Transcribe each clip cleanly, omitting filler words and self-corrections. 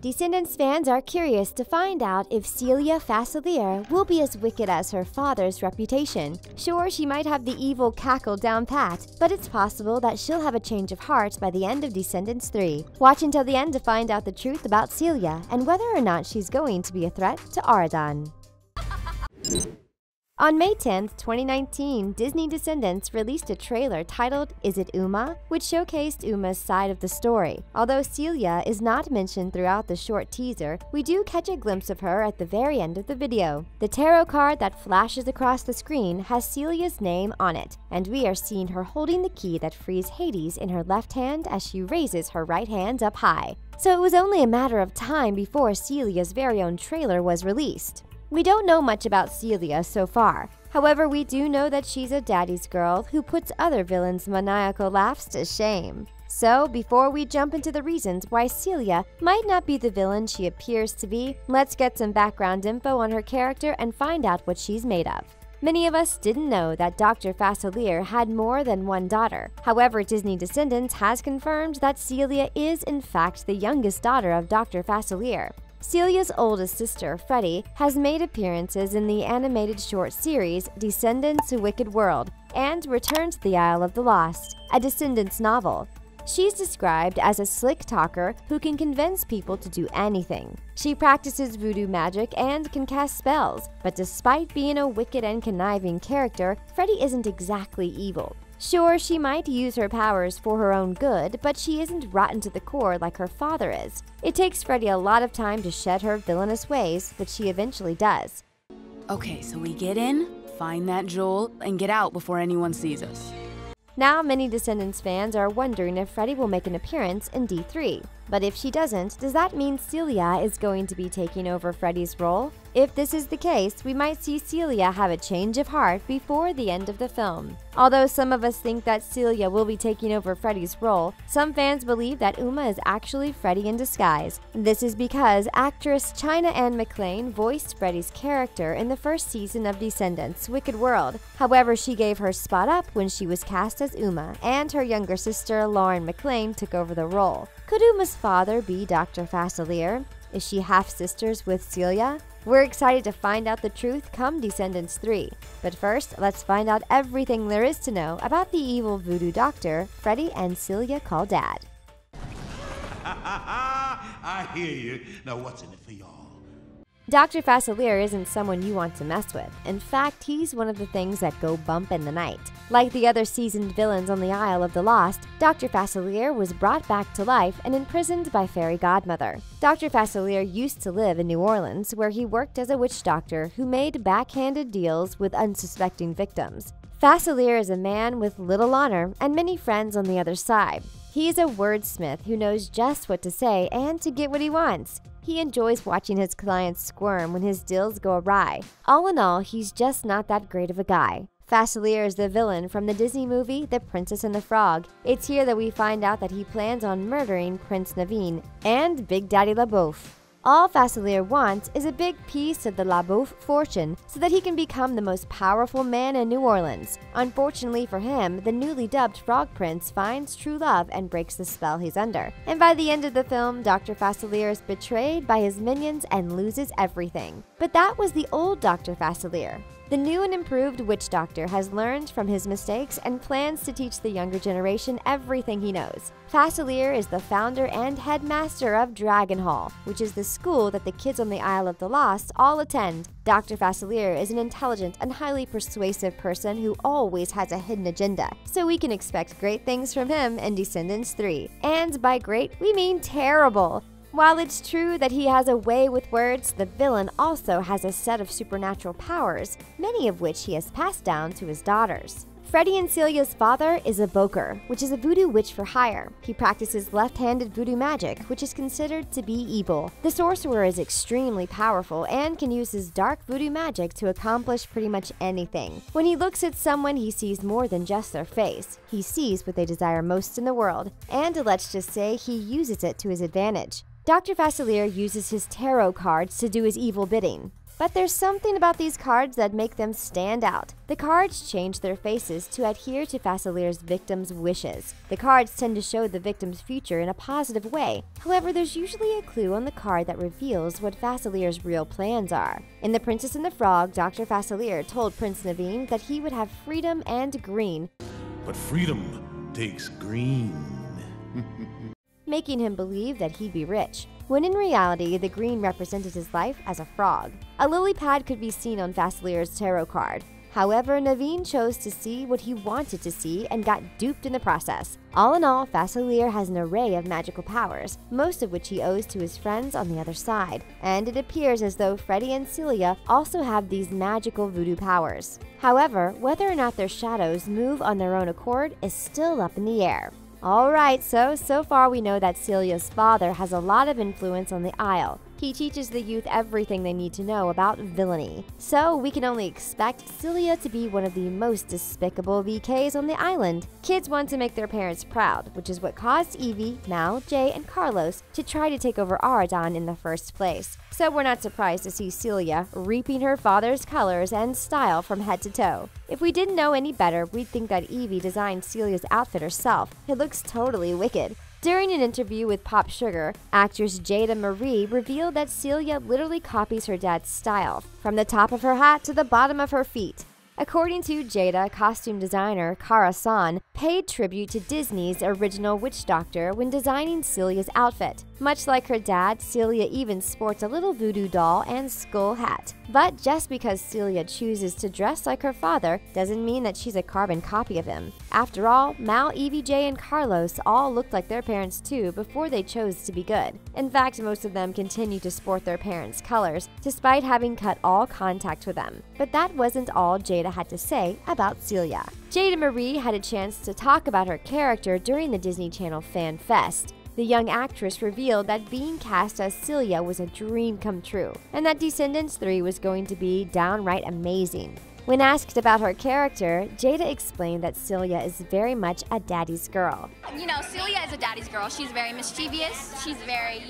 Descendants fans are curious to find out if Celia Facilier will be as wicked as her father's reputation. Sure, she might have the evil cackle down pat, but it's possible that she'll have a change of heart by the end of Descendants 3. Watch until the end to find out the truth about Celia and whether or not she's going to be a threat to Auradon. On May 10, 2019, Disney Descendants released a trailer titled Is It Uma?, which showcased Uma's side of the story. Although Celia is not mentioned throughout the short teaser, we do catch a glimpse of her at the very end of the video. The tarot card that flashes across the screen has Celia's name on it, and we are seeing her holding the key that frees Hades in her left hand as she raises her right hand up high. So it was only a matter of time before Celia's very own trailer was released. We don't know much about Celia so far. However, we do know that she's a daddy's girl who puts other villains' maniacal laughs to shame. So, before we jump into the reasons why Celia might not be the villain she appears to be, let's get some background info on her character and find out what she's made of. Many of us didn't know that Dr. Facilier had more than one daughter. However, Disney Descendants has confirmed that Celia is in fact the youngest daughter of Dr. Facilier. Celia's oldest sister, Freddie, has made appearances in the animated short series Descendants: Wicked World and Return to the Isle of the Lost, a Descendants novel. She's described as a slick talker who can convince people to do anything. She practices voodoo magic and can cast spells, but despite being a wicked and conniving character, Freddie isn't exactly evil. Sure, she might use her powers for her own good, but she isn't rotten to the core like her father is. It takes Freddie a lot of time to shed her villainous ways, but she eventually does. Okay, so we get in, find that jewel, and get out before anyone sees us. Now, many Descendants fans are wondering if Freddie will make an appearance in D3. But if she doesn't, does that mean Celia is going to be taking over Freddie's role? If this is the case, we might see Celia have a change of heart before the end of the film. Although some of us think that Celia will be taking over Freddie's role, some fans believe that Uma is actually Freddie in disguise. This is because actress China Anne McClain voiced Freddie's character in the first season of Descendants: Wicked World. However, she gave her spot up when she was cast as Uma, and her younger sister Lauren McClain took over the role. Could Uma's father be Dr. Facilier? Is she half-sisters with Celia? We're excited to find out the truth come Descendants 3. But first, let's find out everything there is to know about the evil voodoo doctor Freddie and Celia call Dad. I hear you. Now what's in it for y'all? Dr. Facilier isn't someone you want to mess with. In fact, he's one of the things that go bump in the night. Like the other seasoned villains on the Isle of the Lost, Dr. Facilier was brought back to life and imprisoned by Fairy Godmother. Dr. Facilier used to live in New Orleans, where he worked as a witch doctor who made backhanded deals with unsuspecting victims. Facilier is a man with little honor and many friends on the other side. He's a wordsmith who knows just what to say and to get what he wants. He enjoys watching his clients squirm when his deals go awry. All in all, he's just not that great of a guy. Facilier is the villain from the Disney movie The Princess and the Frog. It's here that we find out that he plans on murdering Prince Naveen and Big Daddy LaBeouf. All Facilier wants is a big piece of the LaBeouf fortune so that he can become the most powerful man in New Orleans. Unfortunately for him, the newly dubbed Frog Prince finds true love and breaks the spell he's under. And by the end of the film, Dr. Facilier is betrayed by his minions and loses everything. But that was the old Dr. Facilier. The new and improved witch doctor has learned from his mistakes and plans to teach the younger generation everything he knows. Facilier is the founder and headmaster of Dragon Hall, which is the school that the kids on the Isle of the Lost all attend. Dr. Facilier is an intelligent and highly persuasive person who always has a hidden agenda, so we can expect great things from him in Descendants 3. And by great, we mean terrible. While it's true that he has a way with words, the villain also has a set of supernatural powers, many of which he has passed down to his daughters. Freddie and Celia's father is a Boker, which is a voodoo witch for hire. He practices left-handed voodoo magic, which is considered to be evil. The sorcerer is extremely powerful and can use his dark voodoo magic to accomplish pretty much anything. When he looks at someone, he sees more than just their face. He sees what they desire most in the world, and let's just say he uses it to his advantage. Dr. Facilier uses his tarot cards to do his evil bidding. But there's something about these cards that make them stand out. The cards change their faces to adhere to Facilier's victims' wishes. The cards tend to show the victim's future in a positive way. However, there's usually a clue on the card that reveals what Facilier's real plans are. In The Princess and the Frog, Dr. Facilier told Prince Naveen that he would have freedom and green. But freedom takes green. Making him believe that he'd be rich, when in reality, the green represented his life as a frog. A lily pad could be seen on Facilier's tarot card. However, Naveen chose to see what he wanted to see and got duped in the process. All in all, Facilier has an array of magical powers, most of which he owes to his friends on the other side. And it appears as though Freddy and Celia also have these magical voodoo powers. However, whether or not their shadows move on their own accord is still up in the air. Alright, so far we know that Celia's father has a lot of influence on the Isle. He teaches the youth everything they need to know about villainy. So we can only expect Celia to be one of the most despicable VKs on the island. Kids want to make their parents proud, which is what caused Evie, Mal, Jay, and Carlos to try to take over Auradon in the first place. So we're not surprised to see Celia reaping her father's colors and style from head to toe. If we didn't know any better, we'd think that Evie designed Celia's outfit herself. It looks totally wicked. During an interview with Pop Sugar, actress Jada Marie revealed that Celia literally copies her dad's style, from the top of her hat to the bottom of her feet. According to Jada, costume designer Kara San paid tribute to Disney's original Witch Doctor when designing Celia's outfit. Much like her dad, Celia even sports a little voodoo doll and skull hat. But just because Celia chooses to dress like her father doesn't mean that she's a carbon copy of him. After all, Mal, Evie, Jay, and Carlos all looked like their parents too before they chose to be good. In fact, most of them continue to sport their parents' colors, despite having cut all contact with them. But that wasn't all Jada had to say about Celia. Jada Marie had a chance to talk about her character during the Disney Channel Fan Fest. The young actress revealed that being cast as Celia was a dream come true, and that Descendants 3 was going to be downright amazing. When asked about her character, Jada explained that Celia is very much a daddy's girl. You know, Celia is a daddy's girl. She's very mischievous. She's very,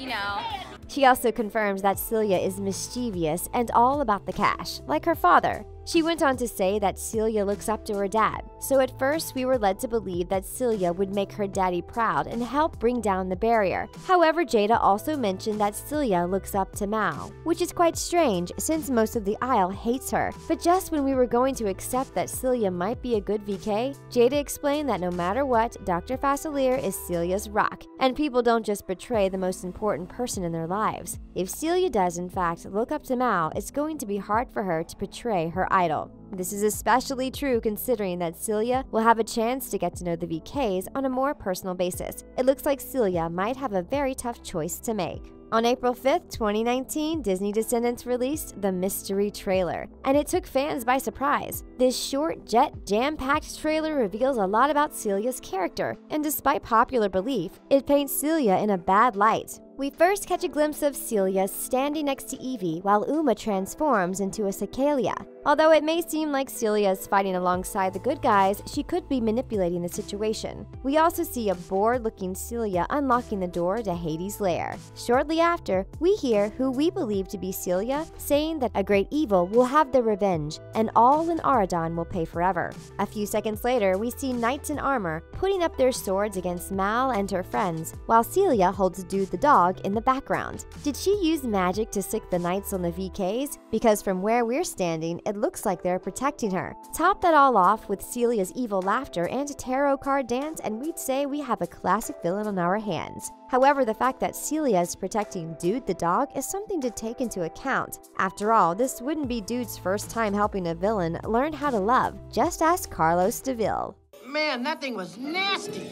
She also confirms that Celia is mischievous and all about the cash, like her father. She went on to say that Celia looks up to her dad, so at first we were led to believe that Celia would make her daddy proud and help bring down the barrier. However, Jada also mentioned that Celia looks up to Mal, which is quite strange since most of the Isle hates her. But just when we were going to accept that Celia might be a good VK, Jada explained that no matter what, Dr. Facilier is Celia's rock, and people don't just betray the most important person in their lives. If Celia does in fact look up to Mal, it's going to be hard for her to betray her idol. This is especially true considering that Celia will have a chance to get to know the VKs on a more personal basis. It looks like Celia might have a very tough choice to make. On April 5th, 2019, Disney Descendants released the mystery trailer, and it took fans by surprise. This short, jam-packed trailer reveals a lot about Celia's character, and despite popular belief, it paints Celia in a bad light. We first catch a glimpse of Celia standing next to Evie while Uma transforms into a Celia. Although it may seem like Celia is fighting alongside the good guys, she could be manipulating the situation. We also see a bored-looking Celia unlocking the door to Hades' lair. Shortly after, we hear who we believe to be Celia saying that a great evil will have their revenge, and all in Auradon will pay forever. A few seconds later, we see knights in armor putting up their swords against Mal and her friends, while Celia holds Dude the dog in the background. Did she use magic to sick the knights on the VKs? Because from where we're standing, it looks like they're protecting her. Top that all off with Celia's evil laughter and tarot card dance, and we'd say we have a classic villain on our hands. However, the fact that Celia is protecting Dude the dog is something to take into account. After all, this wouldn't be Dude's first time helping a villain learn how to love. Just ask Carlos DeVille. Man, that thing was nasty!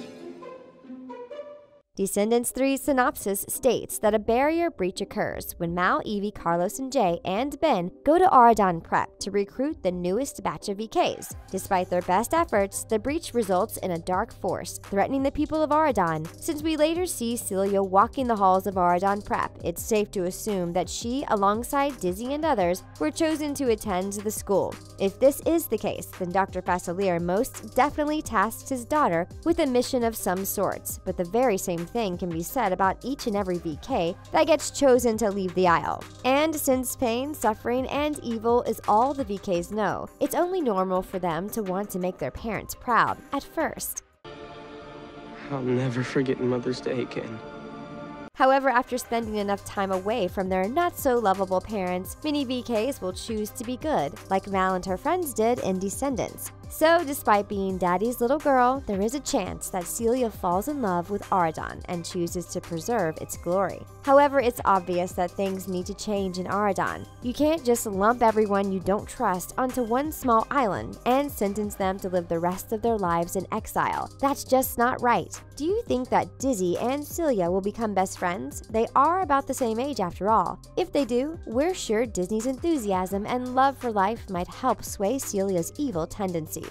Descendants 3's synopsis states that a barrier breach occurs when Mal, Evie, Carlos, and Jay, and Ben go to Auradon Prep to recruit the newest batch of VKs. Despite their best efforts, the breach results in a dark force, threatening the people of Auradon. Since we later see Celia walking the halls of Auradon Prep, it's safe to assume that she, alongside Dizzy and others, were chosen to attend the school. If this is the case, then Dr. Facilier most definitely tasked his daughter with a mission of some sorts, but the very same same thing can be said about each and every VK that gets chosen to leave the aisle. And since pain, suffering, and evil is all the VKs know, it's only normal for them to want to make their parents proud at first. I'll never forget Mother's Day again. However, after spending enough time away from their not-so-lovable parents, many VKs will choose to be good, like Mal and her friends did in Descendants. So, despite being Daddy's little girl, there is a chance that Celia falls in love with Auradon and chooses to preserve its glory. However, it's obvious that things need to change in Auradon. You can't just lump everyone you don't trust onto one small island and sentence them to live the rest of their lives in exile. That's just not right. Do you think that Dizzy and Celia will become best friends? They are about the same age after all. If they do, we're sure Disney's enthusiasm and love for life might help sway Celia's evil tendencies.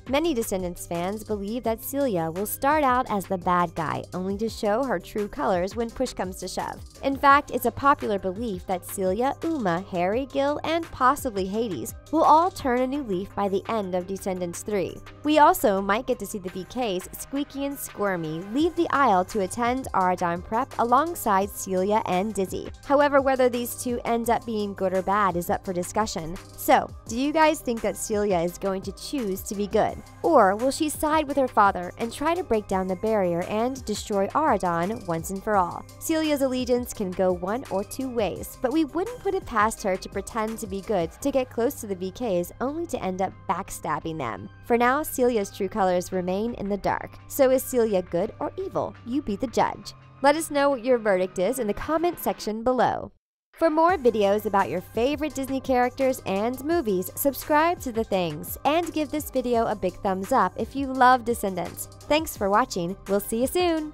Many Descendants fans believe that Celia will start out as the bad guy, only to show her true colors when push comes to shove. In fact, it's a popular belief that Celia, Uma, Harry, Gil, and possibly Hades will all turn a new leaf by the end of Descendants 3. We also might get to see the VKs, Squeaky and Squirmy, leave the aisle to attend Auradon Prep alongside Celia and Dizzy. However, whether these two end up being good or bad is up for discussion. So, do you guys think that Celia is going to choose to be good? Or will she side with her father and try to break down the barrier and destroy Auradon once and for all? Celia's allegiance can go one or two ways, but we wouldn't put it past her to pretend to be good to get close to the VKs only to end up backstabbing them. For now, Celia's true colors remain in the dark. So is Celia good or evil? You be the judge. Let us know what your verdict is in the comment section below. For more videos about your favorite Disney characters and movies, subscribe to The Things and give this video a big thumbs up if you love Descendants. Thanks for watching. We'll see you soon!